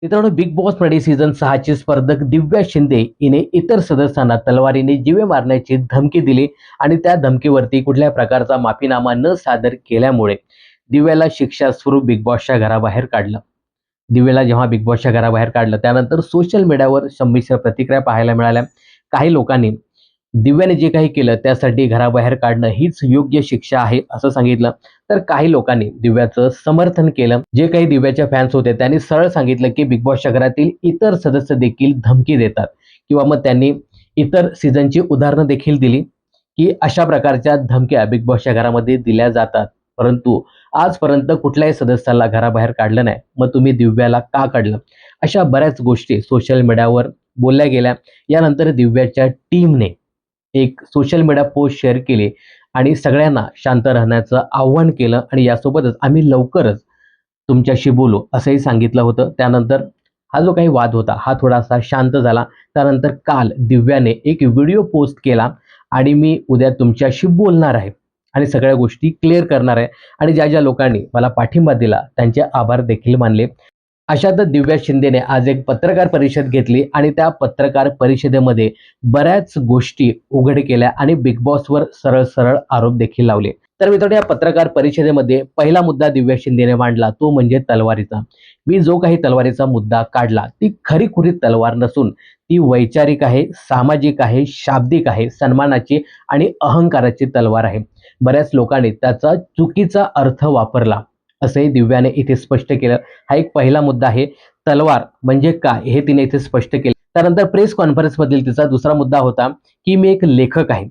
मित्रांनो, big boss मध्ये season 6 ची स्पर्धक दिव्या शिंदे हिने इतर सदस्यांना तलवारीने जीवे मारण्याची धमकी दिली आणि त्या धमकीवरती कुठल्या प्रकारचा माफीनामा न सादर केल्यामुळे दिव्याला शिक्षा स्वरूप बिग बॉसच्या घराबाहेर काढलं. दिव्याला जेव्हा बिग बॉसच्या घराबाहेर काढलं त्यानंतर सोशल मीडियावर संमिश्र प्रतिक्रिया पाहायला मिळाल्या. काही लोकांनी दिव्याने जे काही केलं त्यासाठी घराबाहेर काढणं हीच योग्य शिक्षा आहे असं सांगितलं, तर काही लोकांनी दिव्याचं समर्थन केलं. जे काही दिव्याचे फॅन्स होते त्यांनी सरळ सांगितलं की बिग बॉसच्या घरातील इतर सदस्य देखील धमकी देतात, किंवा मग त्यांनी इतर सीझनची उदाहरणं देखील दिली की अशा प्रकारच्या धमक्या बिग बॉसच्या घरामध्ये दिल्या जातात, परंतु आजपर्यंत कुठल्याही सदस्याला घराबाहेर काढलं नाही, मग तुम्ही दिव्याला का काढलं? अशा बऱ्याच गोष्टी सोशल मीडियावर बोलल्या गेल्या. यानंतर दिव्याच्या टीमने एक सोशल मीडिया पोस्ट शेअर केली आणि सगळ्यांना शांत राहण्याचं आव्हान केलं आणि यासोबतच आम्ही लवकरच तुमच्याशी बोलू असंही सांगितलं होतं. त्यानंतर हा जो काही वाद होता हा थोडासा शांत झाला. त्यानंतर काल दिव्याने एक व्हिडिओ पोस्ट केला आणि मी उद्या तुमच्याशी बोलणार आहे आणि सगळ्या गोष्टी क्लिअर करणार आहे आणि ज्या ज्या लोकांनी मला पाठिंबा दिला त्यांचे आभार देखील मानले. अशातच दिव्या शिंदेने आज एक पत्रकार परिषद घेतली आणि त्या पत्रकार परिषदेमध्ये बऱ्याच गोष्टी उघड केल्या आणि बिग बॉसवर सरळ सरळ आरोप देखील लावले. तर मित्रांनो, या पत्रकार परिषदेमध्ये पहिला मुद्दा दिव्या शिंदेने मांडला तो म्हणजे तलवारीचा. मी जो काही तलवारीचा मुद्दा काढला ती खरीखुरी तलवार नसून ती वैचारिक आहे, सामाजिक आहे, शाब्दिक आहे, सन्मानाची आणि अहंकाराची तलवार आहे. बऱ्याच लोकांनी त्याचा चुकीचा अर्थ वापरला असंही दिव्याने इथे स्पष्ट केलं. हा एक पहिला मुद्दा आहे. तलवार म्हणजे काय हे तिने इथे स्पष्ट केलं. त्यानंतर प्रेस कॉन्फरन्स मधील तिचा दुसरा मुद्दा होता की मी एक लेखक आहे.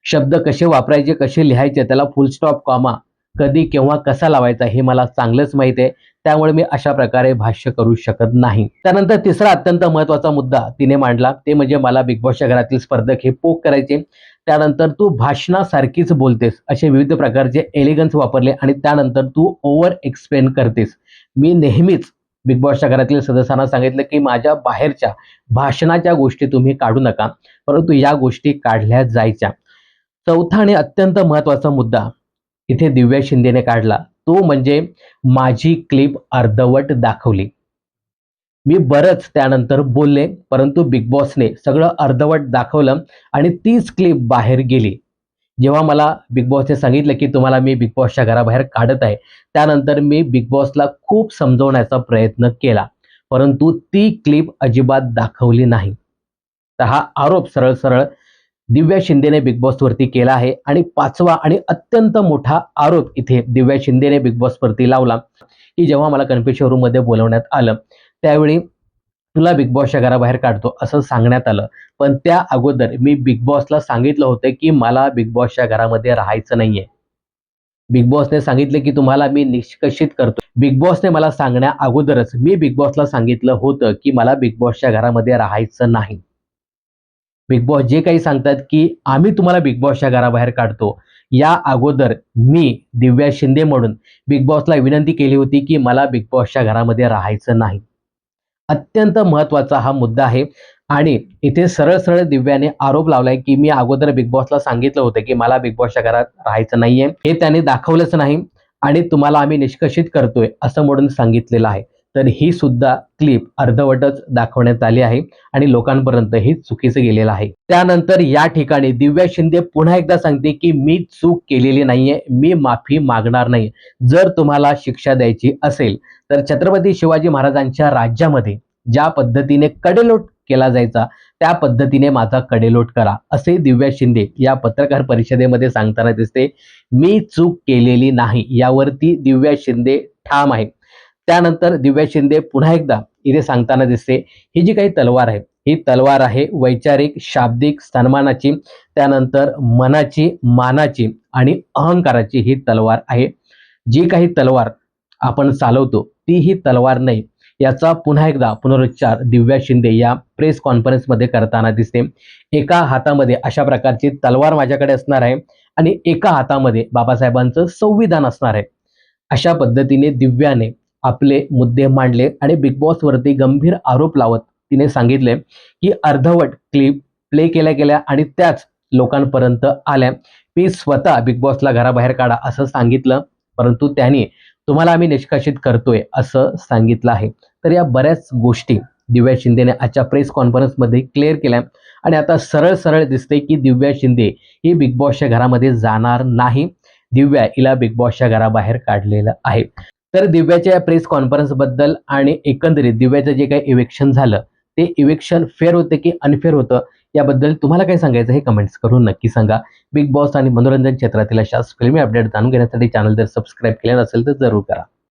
शब्द कसे वापरायचे, कसे लिहायचे, त्याला फुल स्टॉप, कॉमा कधी केव्हा कसा लावायचा हे मला चांगलंच माहिती आहे. त्यामुळे मी अशा प्रकारे भाष्य करू शकत नाही. त्यानंतर तिसरा अत्यंत महत्त्वाचा मुद्दा तिने मांडला ते म्हणजे मला बिग बॉसच्या घरातील स्पर्धक हे पोक करायचे. त्यानंतर तू भाषणासारखीच बोलतेस असे विविध प्रकारचे एलिगन्स वापरले आणि त्यानंतर तू ओव्हर एक्सप्लेन करतेस. मी नेहमीच बिग बॉसच्या घरातील सदस्यांना सांगितलं की माझ्या बाहेरच्या भाषणाच्या गोष्टी तुम्ही काढू नका, परंतु या गोष्टी काढल्या जायच्या. चौथा आणि अत्यंत महत्त्वाचा मुद्दा इथे दिव्या शिंदेने काढला तो म्हणजे माझी क्लिप अर्धवट दाखवली. मी बरंच त्यानंतर बोलले, परंतु बिग बॉसने सगळं अर्धवट दाखवलं आणि तीच क्लिप बाहेर गेली. जेव्हा मला बिग बॉसने सांगितलं की तुम्हाला मी बिग बॉसच्या घराबाहेर काढत आहे, त्यानंतर मी बिग बॉसला खूप समजवण्याचा प्रयत्न केला, परंतु ती क्लिप अजिबात दाखवली नाही. तर हा आरोप सरळ सरळ दिव्या शिंदेने बिग बॉसवरती केला आहे. आणि पाचवा आणि अत्यंत मोठा आरोप इथे दिव्या शिंदेने बिग बॉसवरती लावला की जेव्हा मला कन्फेशन रूम मध्ये बोलवण्यात आलं त्यावेळी तुला बिग बॉसच्या घराबाहेर काढतो असं सांगण्यात आलं, पण त्या अगोदर मी बिग बॉसला सांगितलं होतं की मला बिग बॉसच्या घरामध्ये राहायचं नाहीये. बिग बॉसने सांगितले की तुम्हाला मी निष्कासित करतो. बिग बॉसने मला सांगण्या अगोदरच मी बिग बॉसला सांगितलं होतं की मला बिग बॉसच्या घरामध्ये राहायचं नाही. बिग बॉस जे काही सांगतात की आम्ही तुम्हाला बिग बॉसच्या घराबाहेर काढतो, या अगोदर मी दिव्या शिंदे म्हणून बिग बॉसला विनंती केली होती की मला बिग बॉसच्या घरामध्ये राहायचं नाही. अत्यंत महत्त्वाचा हा मुद्दा आहे आणि इथे सरळ सरळ दिव्याने आरोप लावलाय की मी अगोदर बिग बॉसला सांगितलं होतं की मला बिग बॉसच्या घरात राहायचं नाहीये, हे त्याने दाखवलंच नाही आणि तुम्हाला आम्ही निष्कासित करतोय असं म्हणून सांगितलेलं आहे. तर ही सुद्धा क्लिप अर्धवटच दाखवण्यात आली आहे आणि लोकांपर्यंत हे चुकीचं गेलेलं आहे. त्यानंतर या ठिकाणी दिव्या शिंदे पुन्हा एकदा सांगते की मी चूक केलेली नाहीये, मी माफी मागणार नाही. जर तुम्हाला शिक्षा द्यायची असेल तर छत्रपती शिवाजी महाराजांच्या राज्यामध्ये ज्या पद्धतीने कडेलोट केला जायचा त्या पद्धतीने माझा कडेलोट करा असे दिव्या शिंदे या पत्रकार परिषदेमध्ये सांगताना दिसते. मी चूक केलेली नाही यावरती दिव्या शिंदे ठाम आहे. त्यानंतर दिव्या शिंदे पुन्हा एकदा इथे सांगताना दिसते ही जी काही तलवार आहे ही तलवार आहे वैचारिक, शाब्दिक, सन्मानाची, त्यानंतर मनाची, मानाची आणि अहंकाराची ही तलवार आहे. जी काही तलवार आपण चालवतो ती ही तलवार नाही याचा पुन्हा एकदा पुनरुच्चार दिव्या शिंदे या प्रेस कॉन्फरन्स मध्ये करताना दिसते. एका हातामध्ये अशा प्रकारची तलवार माझ्याकडे असणार आहे आणि एका हातामध्ये बाबासाहेबांचं संविधान असणार आहे. अशा पद्धतीने दिव्याने आपले मुद्दे मांडले आणि बिग बॉस वरती गंभीर आरोप लावत तिने सांगितले की अर्धवट क्लिप प्ले केल्या गेल्या आणि त्याच लोकांपर्यंत आल्या. मी स्वतः बिग बॉसला घराबाहेर काढा असं सांगितलं, परंतु त्यांनी तुम्हाला आम्ही निष्कासित करतोय असं सांगितलं आहे. तर या बऱ्याच गोष्टी दिव्या शिंदेने आजच्या प्रेस कॉन्फरन्समध्ये क्लिअर केल्या आणि आता सरळ सरळ दिसते की दिव्या शिंदे ही बिग बॉसच्या घरामध्ये जाणार नाही. दिव्या हिला बिग बॉसच्या घराबाहेर काढलेलं आहे. तर दिव्याच्या या प्रेस कॉन्फरन्स बद्दल आणि एकंदरीत दिव्याचं जे काही इव्हिक्शन झालं ते इव्हिक्शन फेअर होते की अनफेअर होतं याबद्दल तुम्हाला काय सांगायचं हे कमेंट्स करून नक्की सांगा. बिग बॉस आणि मनोरंजन क्षेत्रातील अशाच फिल्मी अपडेट जाणून घेण्यासाठी चॅनल जर सबस्क्राईब केले नसेल तर जरूर करा.